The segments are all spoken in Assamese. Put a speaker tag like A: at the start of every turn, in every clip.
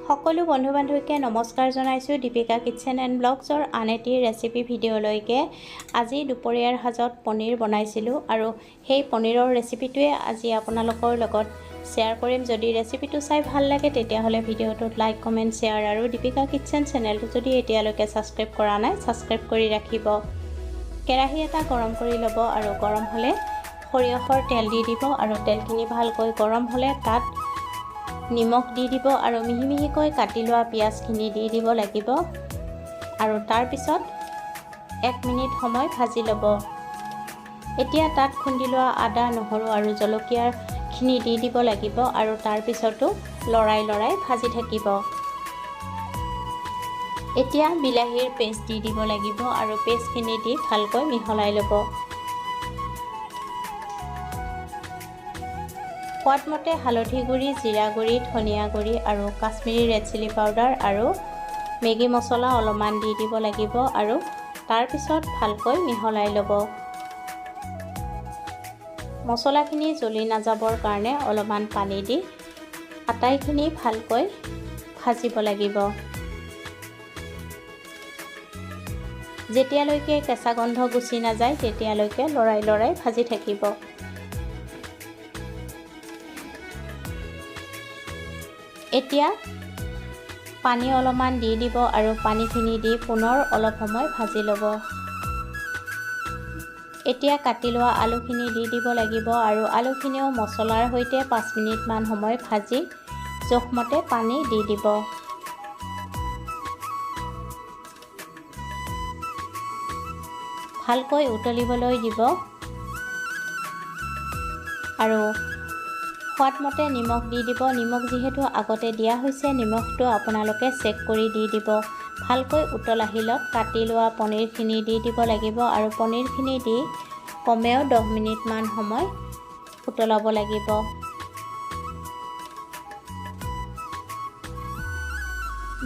A: সকলো বন্ধু বান্ধৱীকে নমস্কাৰ জনাইছোঁ দীপিকা কিটচেন এণ্ড ব্লগছৰ আন এটি ৰেচিপি ভিডিঅ'লৈকে। আজি দুপৰীয়াৰ সাজত পনীৰ বনাইছিলোঁ আৰু সেই পনীৰৰ ৰেচিপিটোৱে আজি আপোনালোকৰ লগত শ্বেয়াৰ কৰিম। যদি ৰেচিপিটো চাই ভাল লাগে তেতিয়াহ'লে ভিডিঅ'টোত লাইক কমেণ্ট শ্বেয়াৰ আৰু দীপিকা কিটচেন চেনেলটো যদি এতিয়ালৈকে ছাবস্ক্ৰাইব কৰা নাই ছাবস্ক্ৰাইব কৰি ৰাখিব। কেৰাহী এটা গৰম কৰি ল'ব আৰু গৰম হ'লে সৰিয়হৰ তেল দি দিব আৰু তেলখিনি ভালকৈ গৰম হ'লে তাত নিমখ দি দিব আৰু মিহি মিহিকৈ কাটি লোৱা পিঁয়াজখিনি দি দিব লাগিব আৰু তাৰ পিছত 1 মিনিট সময় ভাজি ল'ব। এতিয়া তাত খুন্দি লোৱা আদা নহৰু আৰু জলকীয়াখিনি দি দিব লাগিব আৰু তাৰ পিছতো লৰাই ভাজি থাকিব। এতিয়া বিলাহীৰ পেষ্ট দি দিব লাগিব আৰু পেষ্টখিনি দি ভালকৈ মিহলাই ল'ব। সোৱাদমতে হালধি গুড়ি, জিৰা গুড়ি, ধনিয়া গুড়ি আৰু কাশ্মীৰী ৰেড চিলি পাউডাৰ আৰু মেগী মছলা অলপমান দি দিব লাগিব আৰু তাৰপিছত ভালকৈ মিহলাই ল'ব। মছলাখিনি জ্বলি নাযাবৰ কাৰণে অলপমান পানী দি আটাইখিনি ভালকৈ ভাজিব লাগিব। যেতিয়ালৈকে কেঁচা গন্ধ গুচি নাযায় তেতিয়ালৈকে লৰাই ভাজি থাকিব। এতিয়া পানী অলপমান দি দিব আৰু পানীখিনি দি পুনৰ অলপ সময় ভাজি ল'ব। এতিয়া কাটি লোৱা আলুখিনি দি দিব লাগিব আৰু আলুখিনিও মছলাৰ সৈতে 5 মিনিটমান সময় ভাজি জোখমতে পানী দি দিব। ভালকৈ উতলিবলৈ দিব আৰু সোৱাদমতে নিমখ দি দিব। নিমখ যিহেতু আগতে দিয়া হৈছে নিমখটো আপোনালোকে চেক কৰি দি দিব। ভালকৈ উতল আহিলত কাটি লোৱা পনীৰখিনি দি দিব লাগিব আৰু পনীৰখিনি দি কমেও 10 মিনিটমান সময় উতলাব লাগিব।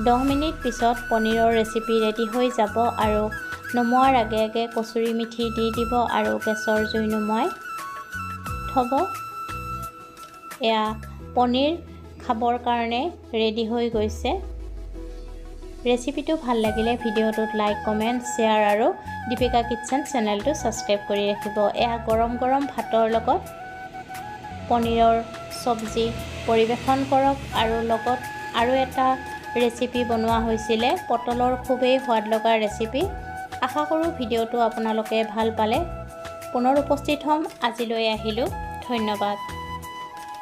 A: দহ মিনিট পিছত পনীৰৰ ৰেচিপি ৰেডি হৈ যাব আৰু নমোৱাৰ আগে কচুৰি মিঠি দি দিব আৰু গেছৰ জুই নুমুৱাই থ'ব। এয়া পনীৰ খাবৰ কাৰণে ৰেডি হৈ গৈছে। ৰেচিপিটো ভাল লাগিলে ভিডিঅ'টোত লাইক কমেণ্ট শ্বেয়াৰ আৰু দীপিকা কিটচেন চেনেলটো ছাবস্ক্ৰাইব কৰি ৰাখিব। এয়া গৰম ভাতৰ লগত পনীৰৰ চব্জি পৰিৱেশন কৰক আৰু লগত আৰু এটা ৰেচিপি বনোৱা হৈছিলে পটলৰ খুবেই সোৱাদ লগা ৰেচিপি। আশা কৰোঁ ভিডিঅ'টো আপোনালোকে ভাল পালে। পুনৰ উপস্থিত হ'ম। আজিলৈ আহিলোঁ। ধন্যবাদ।